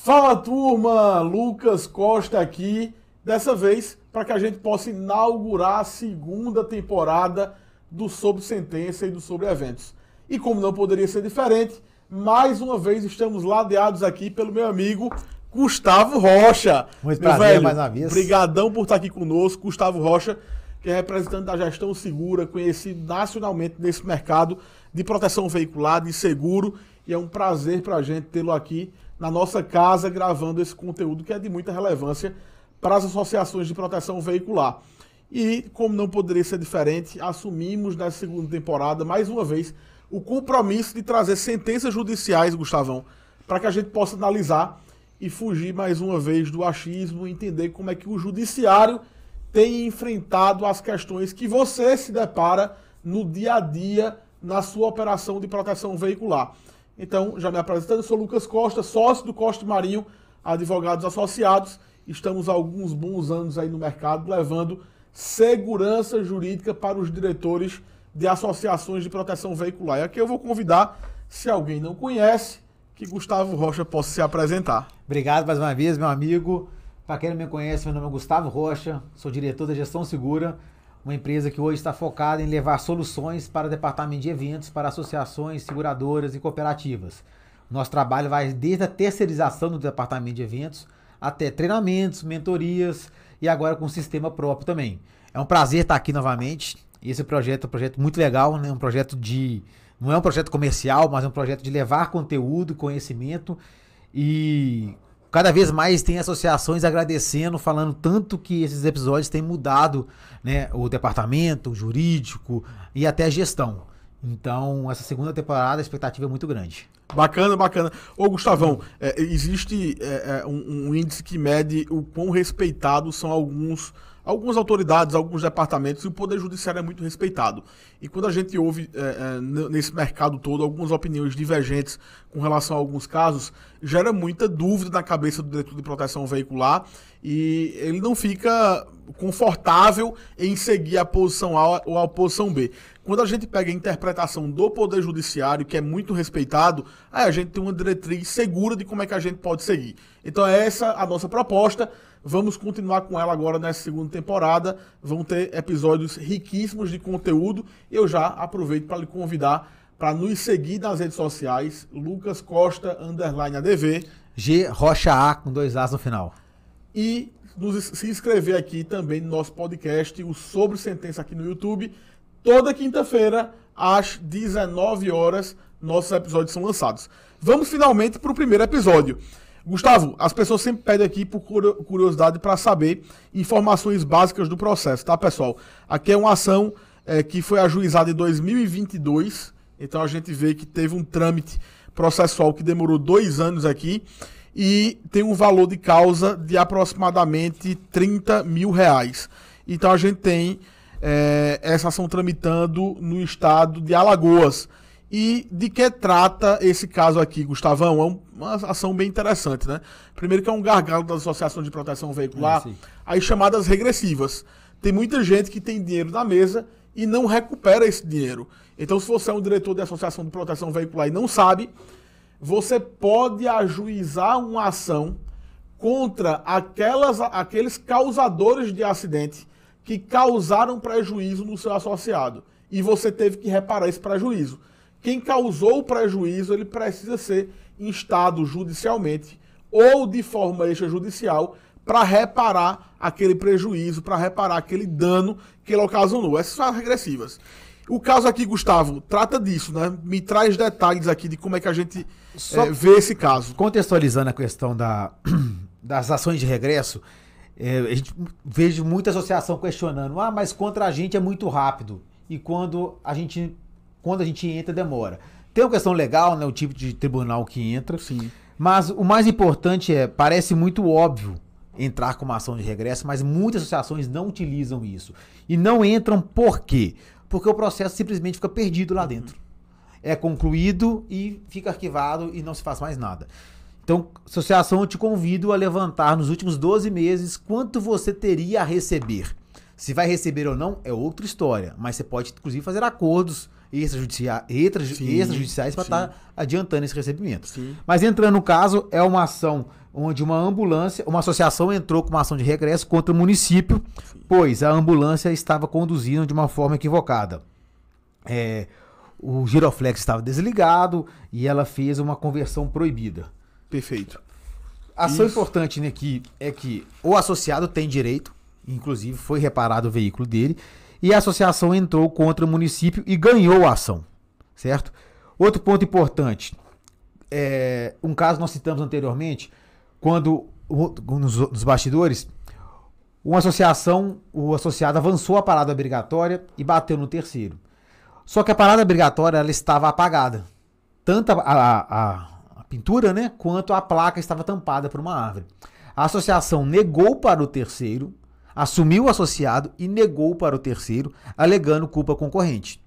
Fala, turma! Lucas Costa aqui, dessa vez para que a gente possa inaugurar a segunda temporada do Sobre Sentença e do Sobre Eventos. E como não poderia ser diferente, mais uma vez estamos ladeados aqui pelo meu amigo Gustavo Rocha. Muito meu prazer, velho, mais uma vez. Brigadão por estar aqui conosco. Gustavo Rocha, que é representante da Gestão Segura, conhecido nacionalmente nesse mercado de proteção veicular, de seguro. E é um prazer para a gente tê-lo aqui na nossa casa, gravando esse conteúdo que é de muita relevância para as associações de proteção veicular. E, como não poderia ser diferente, assumimos nessa segunda temporada, mais uma vez, o compromisso de trazer sentenças judiciais, Gustavão, para que a gente possa analisar e fugir mais uma vez do achismo, entender como é que o judiciário tem enfrentado as questões que você se depara no dia a dia na sua operação de proteção veicular. Então, já me apresentando, eu sou Lucas Costa, sócio do Costa Marinho, advogados associados. Estamos há alguns bons anos aí no mercado, levando segurança jurídica para os diretores de associações de proteção veicular. E aqui eu vou convidar, se alguém não conhece, que Gustavo Rocha possa se apresentar. Obrigado mais uma vez, meu amigo. Para quem não me conhece, meu nome é Gustavo Rocha, sou diretor da Gestão Segura, uma empresa que hoje está focada em levar soluções para o departamento de eventos, para associações, seguradoras e cooperativas. Nosso trabalho vai desde a terceirização do departamento de eventos até treinamentos, mentorias e agora com um sistema próprio também. É um prazer estar aqui novamente. Esse projeto é um projeto muito legal, né? Não é um projeto comercial, mas é um projeto de levar conteúdo, conhecimento, e cada vez mais tem associações agradecendo, falando tanto que esses episódios têm mudado, né, o departamento, o jurídico e até a gestão. Então, essa segunda temporada, a expectativa é muito grande. Bacana, bacana. Ô, Gustavão, existe um índice que mede o quão respeitados são algumas autoridades, alguns departamentos, e o Poder Judiciário é muito respeitado. E quando a gente ouve nesse mercado todo algumas opiniões divergentes com relação a alguns casos, gera muita dúvida na cabeça do diretor de proteção veicular e ele não fica confortável em seguir a posição A ou a posição B. Quando a gente pega a interpretação do Poder Judiciário, que é muito respeitado, aí a gente tem uma diretriz segura de como é que a gente pode seguir. Então é essa a nossa proposta. Vamos continuar com ela agora nessa segunda temporada. Vão ter episódios riquíssimos de conteúdo. Eu já aproveito para lhe convidar para nos seguir nas redes sociais, Lucas Costa _ADV. G Rocha A com 2 As no final. E se inscrever aqui também no nosso podcast, o Sobre Sentença aqui no YouTube. Toda quinta-feira, às 19 horas, nossos episódios são lançados. Vamos finalmente para o primeiro episódio. Gustavo, as pessoas sempre pedem aqui por curiosidade para saber informações básicas do processo, tá, pessoal? Aqui é uma ação que foi ajuizada em 2022, então a gente vê que teve um trâmite processual que demorou 2 anos aqui e tem um valor de causa de aproximadamente R$30 mil. Então a gente tem essa ação tramitando no estado de Alagoas. E de que trata esse caso aqui, Gustavão? É uma ação bem interessante, né? Primeiro que é um gargalo das associações de proteção veicular, as chamadas regressivas. Tem muita gente que tem dinheiro na mesa e não recupera esse dinheiro. Então, se você é um diretor de associação de proteção veicular e não sabe, você pode ajuizar uma ação contra aqueles causadores de acidente que causaram prejuízo no seu associado. E você teve que reparar esse prejuízo. Quem causou o prejuízo, ele precisa ser instado judicialmente ou de forma extrajudicial para reparar aquele prejuízo, para reparar aquele dano que ele ocasionou. Essas são as regressivas. O caso aqui, Gustavo, trata disso, né? Me traz detalhes aqui de como é que a gente vê esse caso. Contextualizando a questão das ações de regresso, a gente vejo muita associação questionando, mas contra a gente é muito rápido. E quando a gente entra, demora. Tem uma questão legal, né? O tipo de tribunal que entra. Sim. Mas o mais importante parece muito óbvio entrar com uma ação de regresso, mas muitas associações não utilizam isso. E não entram por quê? Porque o processo simplesmente fica perdido lá dentro. É concluído e fica arquivado e não se faz mais nada. Então, associação, eu te convido a levantar nos últimos 12 meses quanto você teria a receber. Se vai receber ou não é outra história, mas você pode, inclusive, fazer acordos extrajudiciais para estar adiantando esse recebimento. Sim. Mas entrando no caso, é uma ação onde uma associação entrou com uma ação de regresso contra o município, pois a ambulância estava conduzindo de uma forma equivocada. O giroflex estava desligado e ela fez uma conversão proibida. Perfeito. A ação importante aqui é que o associado tem direito, inclusive foi reparado o veículo dele, e a associação entrou contra o município e ganhou a ação, certo? Outro ponto importante, um caso nós citamos anteriormente, quando nos bastidores, o associado avançou a parada obrigatória e bateu no terceiro. Só que a parada obrigatória ela estava apagada. Tanto a pintura, né, quanto a placa estava tampada por uma árvore. A associação negou para o terceiro, assumiu o associado e negou para o terceiro, alegando culpa concorrente.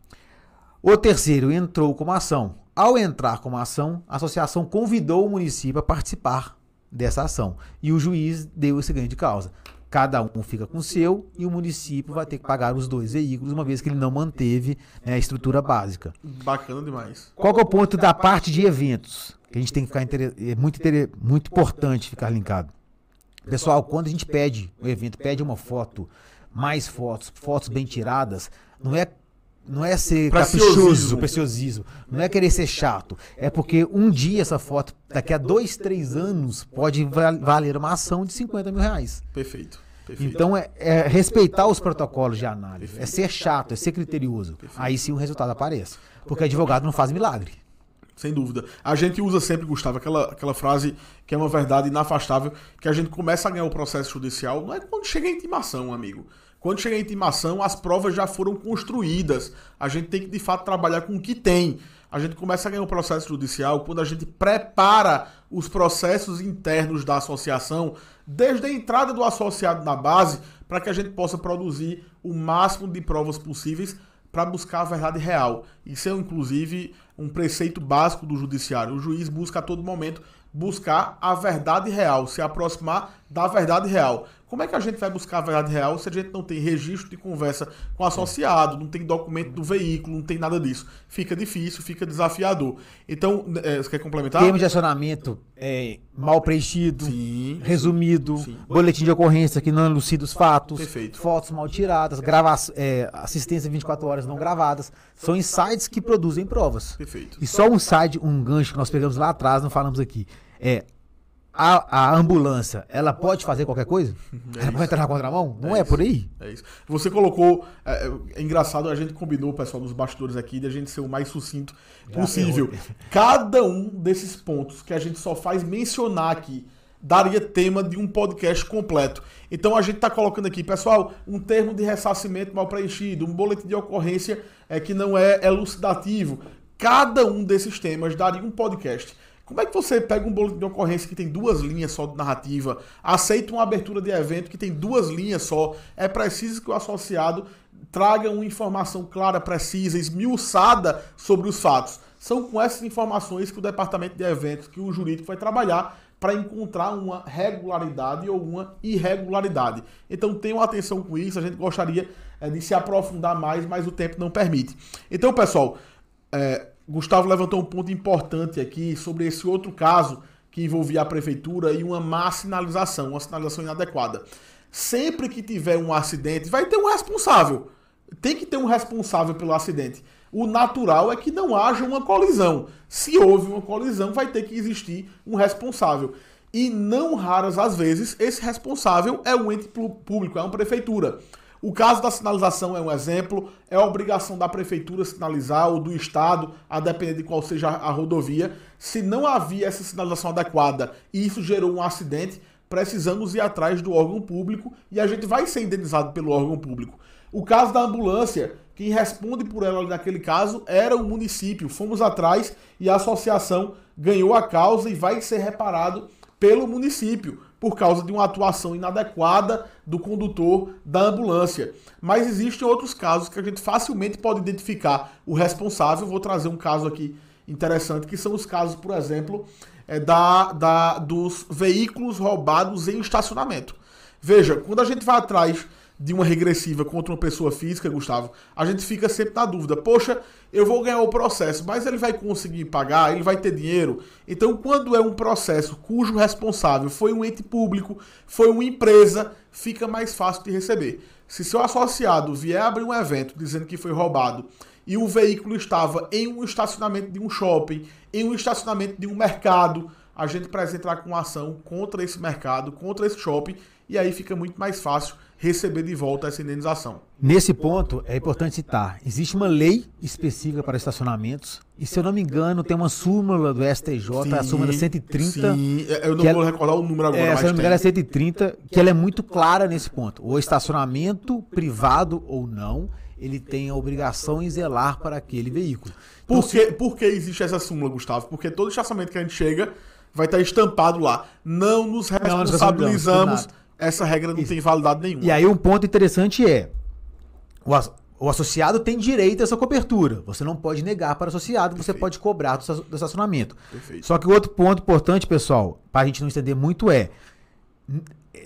O terceiro entrou com uma ação. Ao entrar com uma ação, a associação convidou o município a participar dessa ação. E o juiz deu esse ganho de causa. Cada um fica com o seu e o município vai ter que pagar os 2 veículos, uma vez que ele não manteve, né, a estrutura básica. Bacana demais. Qual que é o ponto da parte de eventos? Que a gente tem que ficar muito importante ficar linkado. Pessoal, quando a gente pede o evento, pede uma foto, mais fotos bem tiradas, não é ser caprichoso, preciosismo, não é querer ser chato, é porque um dia essa foto, daqui a 2, 3 anos, pode valer uma ação de 50 mil reais. Perfeito. Então é respeitar os protocolos de análise, é ser chato, é ser criterioso. Aí sim o resultado aparece, porque advogado não faz milagre. Sem dúvida. A gente usa sempre, Gustavo, aquela frase que é uma verdade inafastável, que a gente começa a ganhar o processo judicial, não é quando chega a intimação, amigo. Quando chega a intimação, as provas já foram construídas. A gente tem que, de fato, trabalhar com o que tem. A gente começa a ganhar o processo judicial quando a gente prepara os processos internos da associação, desde a entrada do associado na base, para que a gente possa produzir o máximo de provas possíveis para buscar a verdade real. Isso é, inclusive, um preceito básico do judiciário. O juiz busca a todo momento buscar a verdade real, se aproximar da verdade real. Como é que a gente vai buscar a verdade real se a gente não tem registro de conversa com o associado, não tem documento do veículo, não tem nada disso? Fica difícil, fica desafiador. Então, você quer complementar? Termo de acionamento mal preenchido, sim, resumido, sim. Boletim de ocorrência que não elucida os fatos, perfeito. Fotos mal tiradas, assistência 24 horas não gravadas. São insights que produzem provas. Perfeito. E só um gancho que nós pegamos lá atrás, não falamos aqui. A ambulância, ela pode fazer qualquer coisa? Ela pode entrar na contramão? Não é por aí? É isso. Você colocou... É engraçado, a gente combinou, pessoal, nos bastidores aqui, de a gente ser o mais sucinto possível. Cada um desses pontos que a gente só faz mencionar aqui daria tema de um podcast completo. Então a gente está colocando aqui, pessoal, um termo de ressarcimento mal preenchido, um boletim de ocorrência que não é elucidativo. Cada um desses temas daria um podcast. Como é que você pega um boletim de ocorrência que tem 2 linhas só de narrativa, aceita uma abertura de evento que tem 2 linhas só? É preciso que o associado traga uma informação clara, precisa, esmiuçada sobre os fatos. São com essas informações que o departamento de eventos, que o jurídico vai trabalhar para encontrar uma regularidade ou uma irregularidade. Então tenham atenção com isso, a gente gostaria de se aprofundar mais, mas o tempo não permite. Então, pessoal, Gustavo levantou um ponto importante aqui sobre esse outro caso que envolvia a prefeitura e uma má sinalização, uma sinalização inadequada. Sempre que tiver um acidente, vai ter um responsável. Tem que ter um responsável pelo acidente. O natural é que não haja uma colisão. Se houve uma colisão, vai ter que existir um responsável. E não raras as vezes, esse responsável é um ente público, é uma prefeitura. O caso da sinalização é um exemplo, é a obrigação da prefeitura sinalizar ou do estado, a depender de qual seja a rodovia. Se não havia essa sinalização adequada e isso gerou um acidente, precisamos ir atrás do órgão público e a gente vai ser indenizado pelo órgão público. O caso da ambulância, quem responde por ela naquele caso era o município. Fomos atrás e a associação ganhou a causa e vai ser reparado pelo município, por causa de uma atuação inadequada do condutor da ambulância. Mas existem outros casos que a gente facilmente pode identificar o responsável. Vou trazer um caso aqui interessante, que são os casos, por exemplo, dos veículos roubados em estacionamento. Veja, quando a gente vai atrás de uma regressiva contra uma pessoa física, Gustavo, a gente fica sempre na dúvida. Poxa, eu vou ganhar o processo, mas ele vai conseguir pagar? Ele vai ter dinheiro? Então, quando é um processo cujo responsável foi um ente público, foi uma empresa, fica mais fácil de receber. Se seu associado vier abrir um evento dizendo que foi roubado e o veículo estava em um estacionamento de um shopping, em um estacionamento de um mercado, a gente precisa entrar com uma ação contra esse mercado, contra esse shopping, e aí fica muito mais fácil receber de volta essa indenização. Nesse ponto, é importante citar, existe uma lei específica para estacionamentos, e se eu não me engano, tem uma súmula do STJ, a súmula 130. Sim, eu não vou recordar o número agora, mas se eu não me engano, é 130, que ela é muito clara nesse ponto. O estacionamento, privado ou não, ele tem a obrigação em zelar para aquele veículo. Por que existe essa súmula, Gustavo? Porque todo estacionamento que a gente chega vai estar estampado lá. Não nos responsabilizamos. Essa regra não tem validade nenhuma. E aí um ponto interessante é, o associado tem direito a essa cobertura. Você não pode negar para o associado, você pode cobrar do estacionamento. Perfeito. Só que o outro ponto importante, pessoal, para a gente não entender muito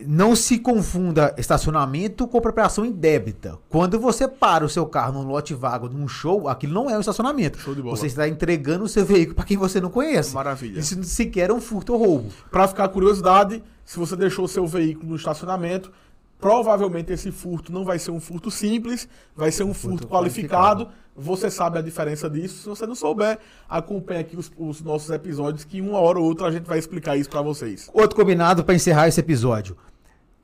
não se confunda estacionamento com apropriação indébita. Quando você para o seu carro num lote vago, num show, aquilo não é um estacionamento. Show de bola. Você está entregando o seu veículo para quem você não conhece. Maravilha. Isso sequer é um furto ou roubo. Para ficar curiosidade, se você deixou o seu veículo no estacionamento, provavelmente esse furto não vai ser um furto simples, vai ser um furto qualificado. Você sabe a diferença disso. Se você não souber, acompanhe aqui os nossos episódios, que uma hora ou outra a gente vai explicar isso para vocês. Outro combinado para encerrar esse episódio.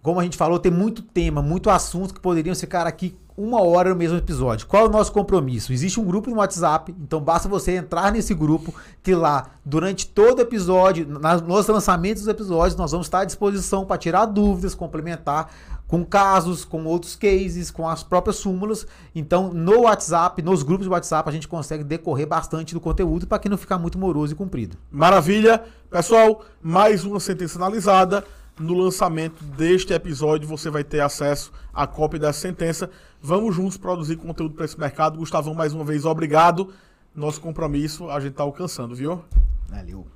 Como a gente falou, tem muito tema, muito assunto que poderiam ficar aqui uma hora no mesmo episódio. Qual é o nosso compromisso? Existe um grupo no WhatsApp, então basta você entrar nesse grupo, que lá, durante todo episódio, nos lançamentos dos episódios, nós vamos estar à disposição para tirar dúvidas, complementar com casos, com outros cases, com as próprias súmulas. Então, no WhatsApp, nos grupos de WhatsApp, a gente consegue decorrer bastante do conteúdo para que não ficar muito moroso e comprido. Maravilha. Pessoal, mais uma sentença analisada. No lançamento deste episódio, você vai ter acesso à cópia dessa sentença. Vamos juntos produzir conteúdo para esse mercado. Gustavão, mais uma vez, obrigado. Nosso compromisso a gente está alcançando, viu? Valeu.